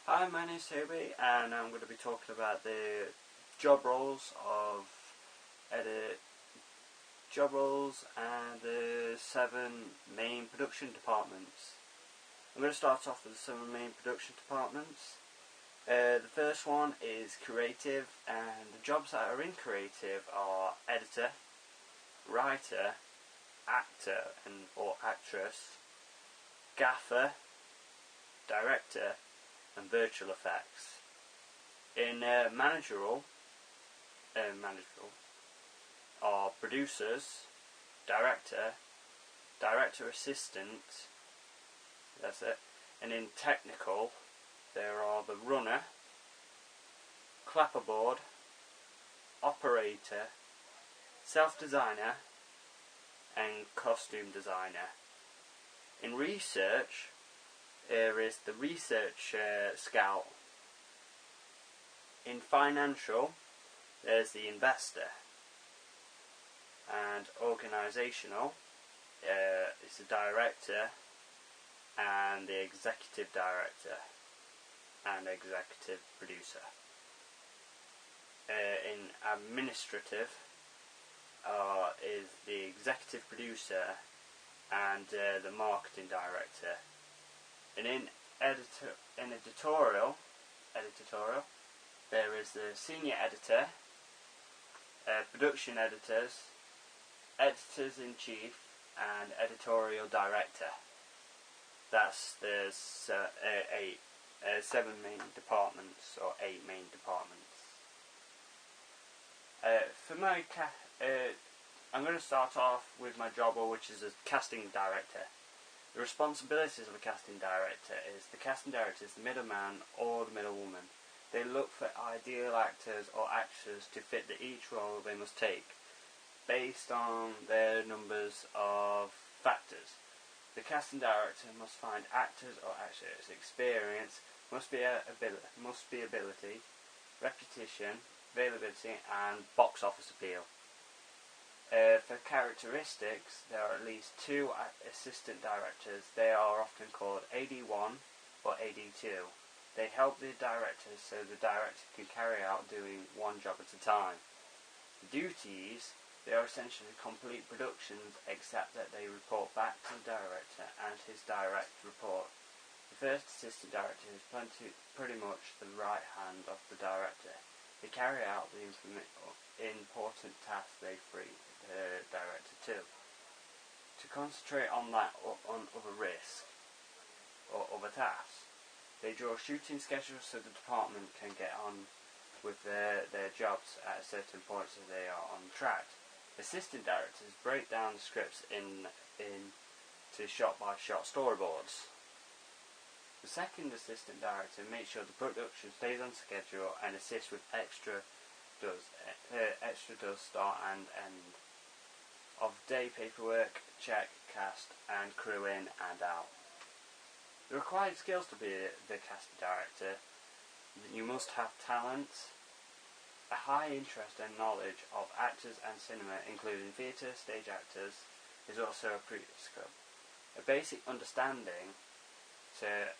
Hi, my name is Toby, and I'm going to be talking about the job roles of and the 7 main production departments. I'm going to start off with the 7 main production departments. The first one is creative, and the jobs that are in creative are editor, writer, actor or actress, gaffer, director, and virtual effects. In managerial are producers, director assistant, that's it, and in technical there are the runner, clapperboard, operator, self-designer, and costume designer. In research there is the research scout. In financial there's the investor. And organisational is the director and the executive director and executive producer. In administrative is the executive producer and the marketing director. And in editorial there is the senior editor, production editors, editors-in-chief, and editorial director. There's 7 main departments, or 8 main departments. I'm going to start off with my job, which is a casting director. The responsibilities of a casting director is the casting director is the middleman or the middlewoman. They look for ideal actors or actresses to fit each role they must take, based on their numbers of factors. The casting director must find actors or actresses. Experience must be ability, repetition, availability, and box office appeal. For characteristics, there are at least 2 assistant directors. They are often called AD1 or AD2. They help the director so the director can carry out doing one job at a time. The duties, they are essentially complete productions, except that they report back to the director and his direct report. The first assistant director is pretty much the right hand of the director. They carry out the important tasks they free the director to concentrate on other risks or other tasks. They draw shooting schedules so the department can get on with their jobs at a certain point so they are on track. Assistant directors break down the scripts into shot-by-shot storyboards. The second assistant director makes sure the production stays on schedule and assists with extra does start and end of day paperwork, check, cast, and crew in and out. The required skills to be the casting director: you must have talent, a high interest and knowledge of actors and cinema, including theatre, stage actors, is also a prerequisite. A basic understanding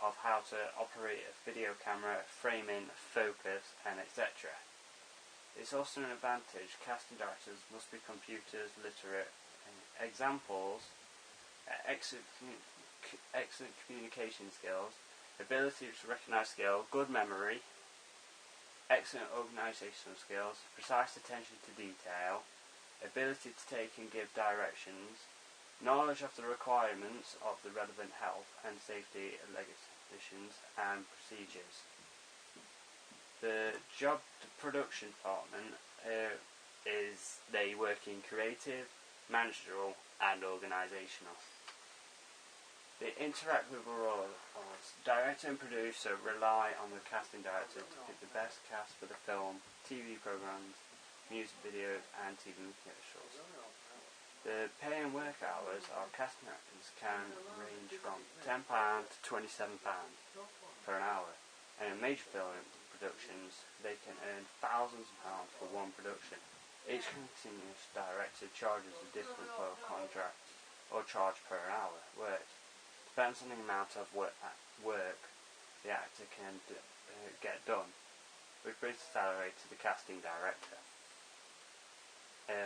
of how to operate a video camera, framing, focus, and etc. It's also an advantage. Casting directors must be computers literate. Examples: excellent communication skills, ability to recognise skill, good memory, excellent organisational skills, precise attention to detail, ability to take and give directions, knowledge of the requirements of the relevant health and safety legislations and procedures. The production department they work in creative, managerial, and organisational. They interact with roles. Director and producer rely on the casting director to pick the best cast for the film, TV programmes, music videos, and TV commercials. The pay and work hours of casting directors can range from £10 to £27 per hour, and in major film productions they can earn thousands of pounds for one production. Each continuous director charges a different contract or charge per hour worked. Depends on the amount of work the actor can get done, which brings the salary to the casting director.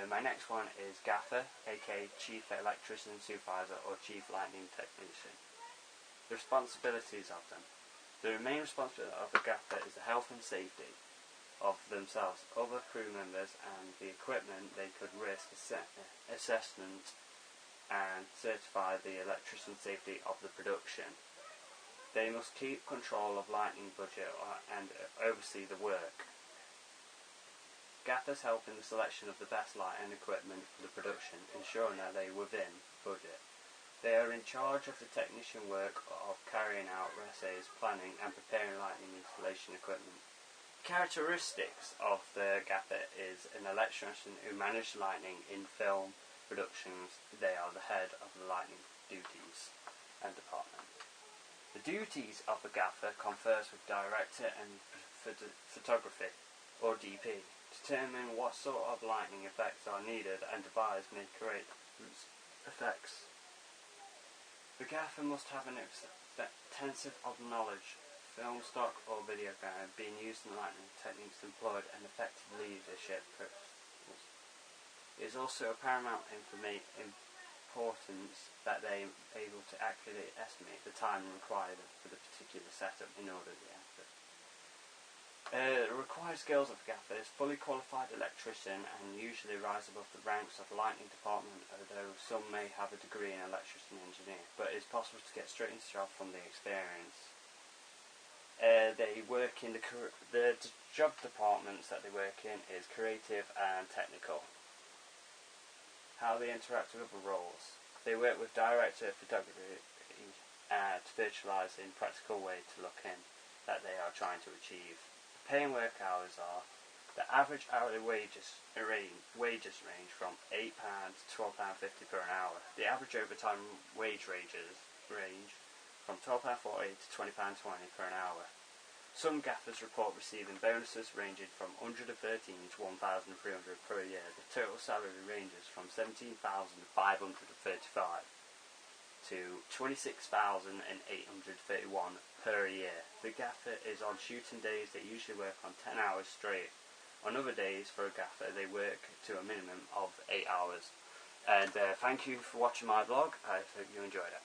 My next one is Gaffer, aka Chief Electrician Supervisor or Chief Lighting Technician. The responsibilities of them. The main responsibility of a gaffer is the health and safety of themselves, other crew members and the equipment. They could risk assessment and certify the electrician safety of the production. They must keep control of lighting budget and oversee the work. Gaffers help in the selection of the best light and equipment for the production, ensuring that they are within budget. They are in charge of the technician work of carrying out essays, planning and preparing lighting installation equipment. Characteristics of the gaffer is an electrician who manages lighting in film productions. They are the head of the lighting duties and department. The duties of the gaffer confers with director and photography or DP. Determine what sort of lighting effects are needed and devise and create effects. The gaffer must have an extensive of knowledge, film stock or video camera being used in lighting techniques employed and effective leadership principles. It is also of paramount importance that they are able to accurately estimate the time required for the particular setup in order to be accurate. The required skills of a gaffer is fully qualified electrician and usually rise above the ranks of the lighting department, although some may have a degree in electrician engineer, but it is possible to get straight into the job from the experience. They work in the job departments that they work in is creative and technical. How they interact with other roles. They work with director photography to visualise in practical way to look in that they are trying to achieve. Pay and work hours are the average hourly wages range from £8 to £12.50 per hour. The average overtime wage range from £12.40 to £20.20 per hour. Some gaffers report receiving bonuses ranging from £113 to £1,300 per year. The total salary ranges from £17,535 to £26,831 per year. The gaffer is on shooting days. They usually work on 10 hours straight. On other days for a gaffer they work to a minimum of 8 hours. And thank you for watching my vlog. I hope you enjoyed it.